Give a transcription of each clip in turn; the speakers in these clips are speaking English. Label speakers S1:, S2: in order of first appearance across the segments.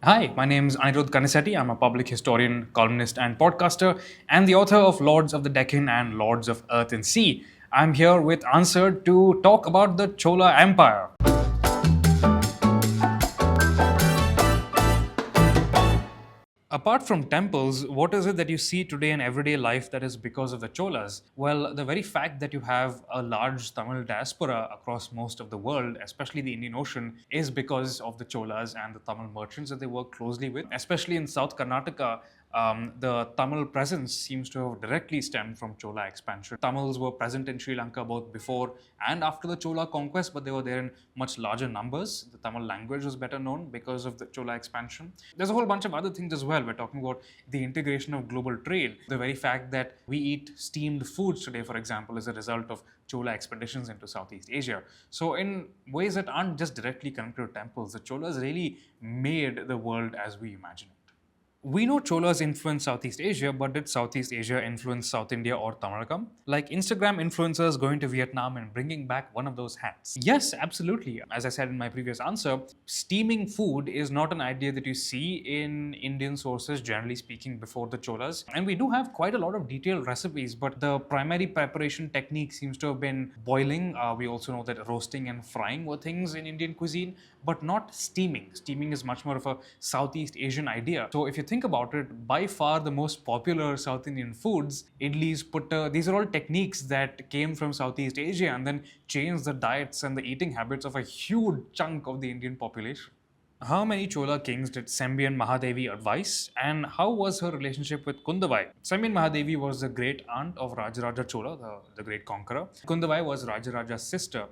S1: Hi, my name is Anirudh Kanisetti. I'm a public historian, columnist, and podcaster, and the author of Lords of the Deccan and Lords of Earth and Sea. I'm here with Answer to talk about the Chola Empire. Apart from temples, what is it that you see today in everyday life that is because of the Cholas? Well, the very fact that you have a large Tamil diaspora across most of the world, especially the Indian Ocean, is because of the Cholas and the Tamil merchants that they work closely with. Especially in South Karnataka, the Tamil presence seems to have directly stemmed from Chola expansion. Tamils were present in Sri Lanka both before and after the Chola conquest, but they were there in much larger numbers. The Tamil language was better known because of the Chola expansion. There's a whole bunch of other things as well. We're talking about the integration of global trade. The very fact that we eat steamed foods today, for example, is a result of Chola expeditions into Southeast Asia. So, in ways that aren't just directly connected to temples, the Cholas really made the world as we imagine it. We know Cholas influenced Southeast Asia, but did Southeast Asia influence South India or Tamil? Like Instagram influencers going to Vietnam and bringing back one of those hats. Yes, absolutely. As I said in my previous answer, steaming food is not an idea that you see in Indian sources, generally speaking, before the Cholas. And we do have quite a lot of detailed recipes, but the primary preparation technique seems to have been boiling. We also know that roasting and frying were things in Indian cuisine, but not steaming. Steaming is much more of a Southeast Asian idea. So if you think about it, by far the most popular South Indian foods, idlis, putta, these are all techniques that came from Southeast Asia and then changed the diets and the eating habits of a huge chunk of the Indian population. How many Chola kings did Sembian Mahadevi advise, and how was her relationship with Kundavai? Sembian Mahadevi was the great aunt of Rajaraja Chola, the great conqueror. Kundavai was Rajaraja's sister.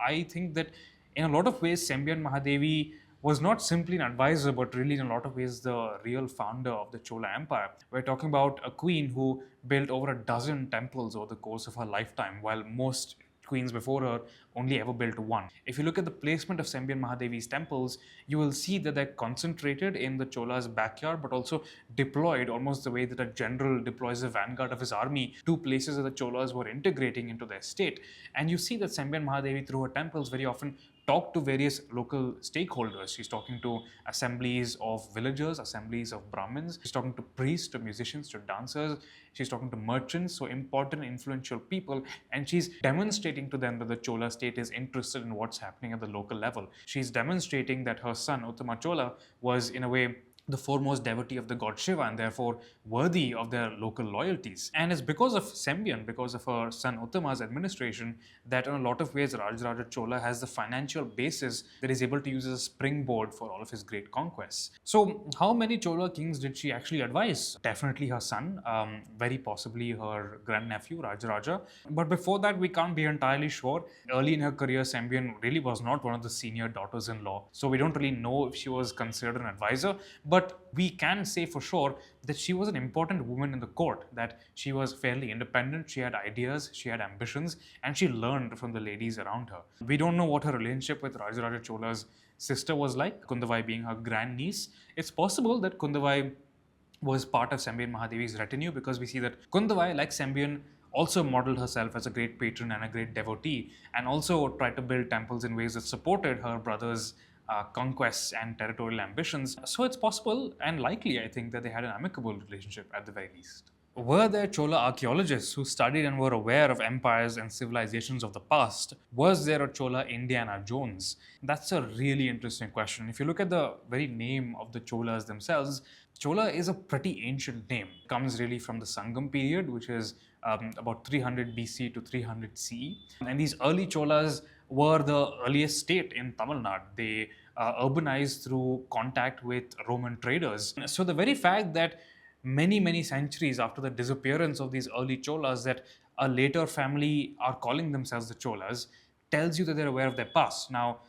S1: I think that in a lot of ways, Sembian Mahadevi was not simply an advisor, but really in a lot of ways the real founder of the Chola Empire. We're talking about a queen who built over a dozen temples over the course of her lifetime, while most queens before her only ever built one. If you look at the placement of Sembian Mahadevi's temples, you will see that they're concentrated in the Chola's backyard, but also deployed almost the way that a general deploys the vanguard of his army to places that the Cholas were integrating into their state. And you see that Sembian Mahadevi, through her temples, very often talk to various local stakeholders. She's talking to assemblies of villagers, assemblies of Brahmins. She's talking to priests, to musicians, to dancers. She's talking to merchants, so important, influential people. And she's demonstrating to them that the Chola state is interested in what's happening at the local level. She's demonstrating that her son, Uttama Chola, was in a way the foremost devotee of the god Shiva and therefore worthy of their local loyalties. And it's because of Sembian, because of her son Uttama's administration, that in a lot of ways Rajaraja Chola has the financial basis that he's able to use as a springboard for all of his great conquests. So, how many Chola kings did she actually advise? Definitely her son, very possibly her grandnephew Rajaraja. But before that, we can't be entirely sure. Early in her career, Sembian really was not one of the senior daughters-in-law, so we don't really know if she was considered an advisor. But we can say for sure that she was an important woman in the court, that she was fairly independent, she had ideas, she had ambitions, and she learned from the ladies around her. We don't know what her relationship with Rajaraja Chola's sister was like, Kundavai being her grandniece. It's possible that Kundavai was part of Sembian Mahadevi's retinue, because we see that Kundavai, like Sembian, also modeled herself as a great patron and a great devotee, and also tried to build temples in ways that supported her brother's conquests and territorial ambitions. So it's possible and likely, I think, that they had an amicable relationship at the very least. Were there Chola archaeologists who studied and were aware of empires and civilizations of the past? Was there a Chola Indiana Jones? That's a really interesting question. If you look at the very name of the Cholas themselves, Chola is a pretty ancient name. It comes really from the Sangam period, which is about 300 BC to 300 CE. And these early Cholas were the earliest state in Tamil Nadu. They urbanized through contact with Roman traders. So the very fact that many centuries after the disappearance of these early Cholas, that a later family are calling themselves the Cholas, tells you that they're aware of their past. Now,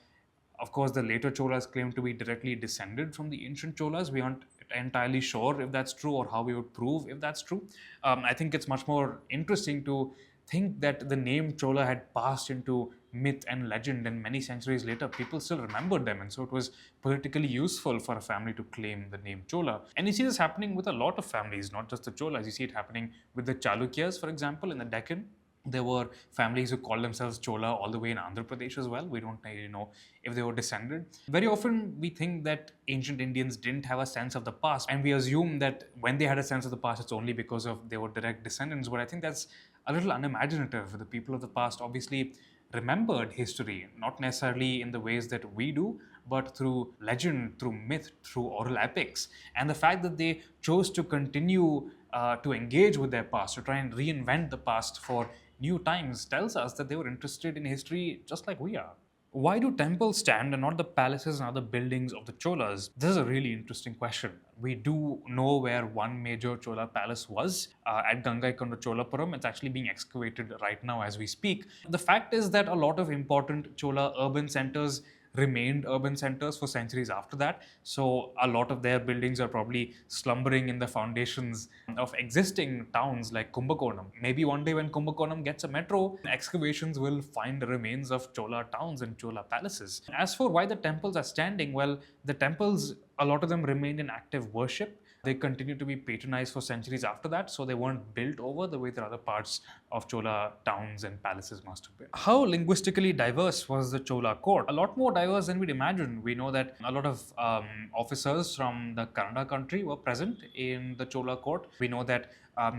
S1: of course, the later Cholas claim to be directly descended from the ancient Cholas. We aren't entirely sure if that's true or how we would prove if that's true. I think it's much more interesting to think that the name Chola had passed into myth and legend, and many centuries later, people still remembered them. And so it was politically useful for a family to claim the name Chola. And you see this happening with a lot of families, not just the Cholas. You see it happening with the Chalukyas, for example, in the Deccan. There were families who called themselves Chola all the way in Andhra Pradesh as well. We don't really know if they were descended. Very often, we think that ancient Indians didn't have a sense of the past, and we assume that when they had a sense of the past, it's only because of they were direct descendants. But I think that's a little unimaginative. The people of the past obviously remembered history, not necessarily in the ways that we do, but through legend, through myth, through oral epics. And the fact that they chose to continue to engage with their past, to try and reinvent the past for new times, tells us that they were interested in history just like we are. Why do temples stand and not the palaces and other buildings of the Cholas? This is a really interesting question. We do know where one major Chola palace was at Gangaikonda Cholapuram. It's actually being excavated right now as we speak. The fact is that a lot of important Chola urban centers remained urban centers for centuries after that. So a lot of their buildings are probably slumbering in the foundations of existing towns like Kumbakonam. Maybe one day when Kumbakonam gets a metro, excavations will find the remains of Chola towns and Chola palaces. As for why the temples are standing, well, the temples, a lot of them remained in active worship. They continued to be patronized for centuries after that, so they weren't built over the way that other parts of Chola towns and palaces must have been. How linguistically diverse was the Chola court? A lot more diverse than we'd imagine. We know that a lot of officers from the Kannada country were present in the Chola court. We know that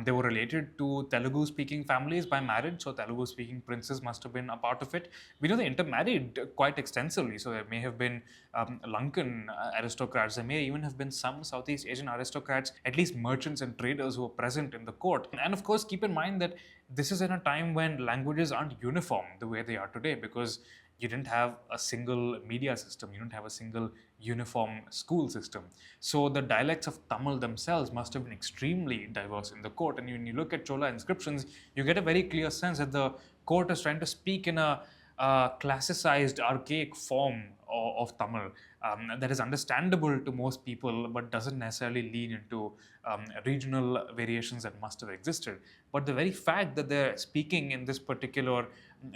S1: they were related to Telugu speaking families by marriage, so Telugu speaking princes must have been a part of it. We know they intermarried quite extensively, so there may have been Lankan aristocrats, there may even have been some Southeast Asian aristocrats, at least merchants and traders who were present in the court. And of course, keep in mind that this is in a time when languages aren't uniform the way they are today, because you didn't have a single media system, you didn't have a single uniform school system. So the dialects of Tamil themselves must have been extremely diverse in the court. And when you look at Chola inscriptions, you get a very clear sense that the court is trying to speak in a classicized, archaic form of Tamil that is understandable to most people, but doesn't necessarily lean into regional variations that must have existed. But the very fact that they're speaking in this particular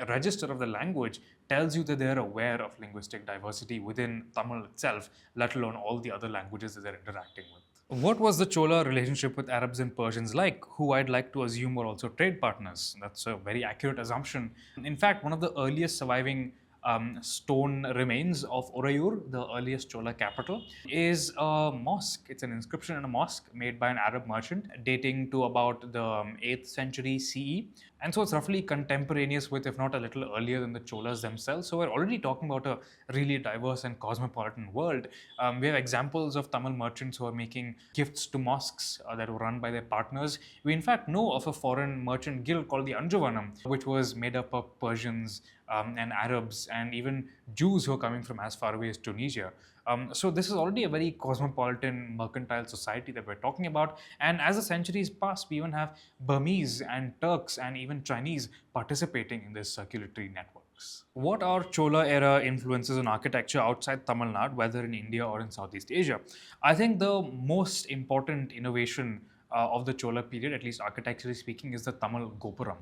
S1: register of the language tells you that they're aware of linguistic diversity within Tamil itself, let alone all the other languages that they're interacting with. What was the Chola relationship with Arabs and Persians like, who I'd like to assume were also trade partners? That's a very accurate assumption. In fact, one of the earliest surviving stone remains of Orayur, the earliest Chola capital, is a mosque. It's an inscription in a mosque made by an Arab merchant dating to about the 8th century CE. And so it's roughly contemporaneous with, if not a little earlier than the Cholas themselves. So we're already talking about a really diverse and cosmopolitan world. We have examples of Tamil merchants who are making gifts to mosques that were run by their partners. We in fact know of a foreign merchant guild called the Anjuvanam, which was made up of Persians and Arabs and even Jews who are coming from as far away as Tunisia. So this is already a very cosmopolitan mercantile society that we're talking about. And as the centuries pass, we even have Burmese and Turks and even Chinese participating in this circulatory networks. What are Chola era influences on architecture outside Tamil Nadu, whether in India or in Southeast Asia? I think the most important innovation of the Chola period, at least architecturally speaking, is the Tamil Gopuram.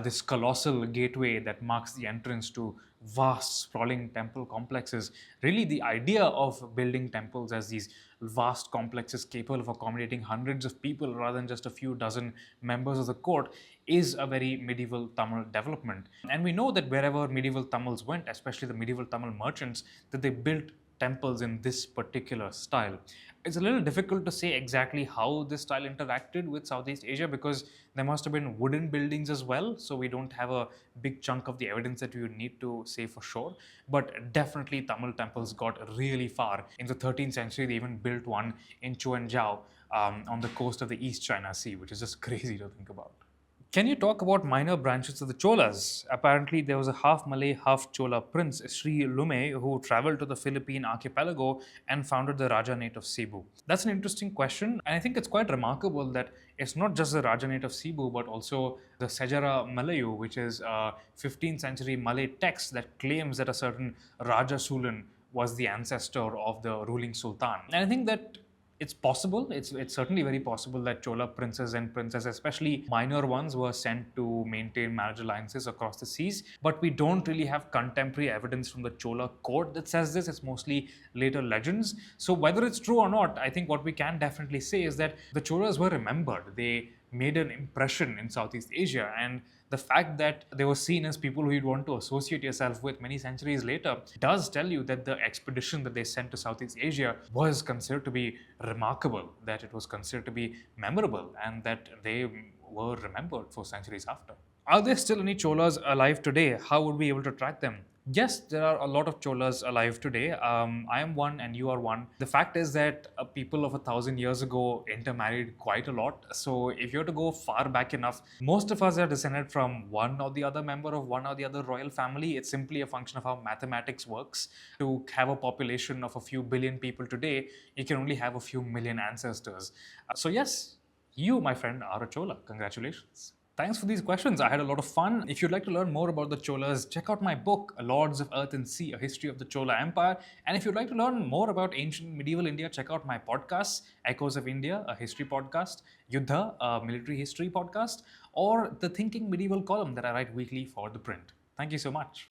S1: This colossal gateway that marks the entrance to vast, sprawling temple complexes. Really, the idea of building temples as these vast complexes capable of accommodating hundreds of people rather than just a few dozen members of the court is a very medieval Tamil development. And we know that wherever medieval Tamils went, especially the medieval Tamil merchants, that they built temples in this particular style. It's a little difficult to say exactly how this style interacted with Southeast Asia because there must have been wooden buildings as well, so we don't have a big chunk of the evidence that we would need to say for sure. But definitely Tamil temples got really far. In the 13th century, they even built one in Chuanjiao on the coast of the East China Sea, which is just crazy to think about. Can you talk about minor branches of the Cholas? Apparently, there was a half Malay, half Chola prince, Sri Lume, who traveled to the Philippine archipelago and founded the Rajanate of Cebu. That's an interesting question, and I think it's quite remarkable that it's not just the Rajanate of Cebu, but also the Sejara Malayu, which is a 15th century Malay text that claims that a certain Raja Sulan was the ancestor of the ruling sultan. And I think that it's possible, it's certainly very possible that Chola princes and princesses, especially minor ones, were sent to maintain marriage alliances across the seas. But we don't really have contemporary evidence from the Chola court that says this. It's mostly later legends. So whether it's true or not, I think what we can definitely say is that the Cholas were remembered. They made an impression in Southeast Asia. And the fact that they were seen as people who you'd want to associate yourself with many centuries later does tell you that the expedition that they sent to Southeast Asia was considered to be remarkable, that it was considered to be memorable, and that they were remembered for centuries after. Are there still any Cholas alive today? How would we be able to track them? Yes, there are a lot of Cholas alive today. I am one and you are one. The fact is that people of 1,000 years ago intermarried quite a lot. So if you were to go far back enough, most of us are descended from one or the other member of one or the other royal family. It's simply a function of how mathematics works. To have a population of a few billion people today, you can only have a few million ancestors. So yes, you, my friend, are a Chola. Congratulations. Thanks for these questions. I had a lot of fun. If you'd like to learn more about the Cholas, check out my book, Lords of Earth and Sea, A History of the Chola Empire. And if you'd like to learn more about ancient medieval India, check out my podcasts, Echoes of India, a history podcast, Yuddha, a military history podcast, or the Thinking Medieval column that I write weekly for The Print. Thank you so much.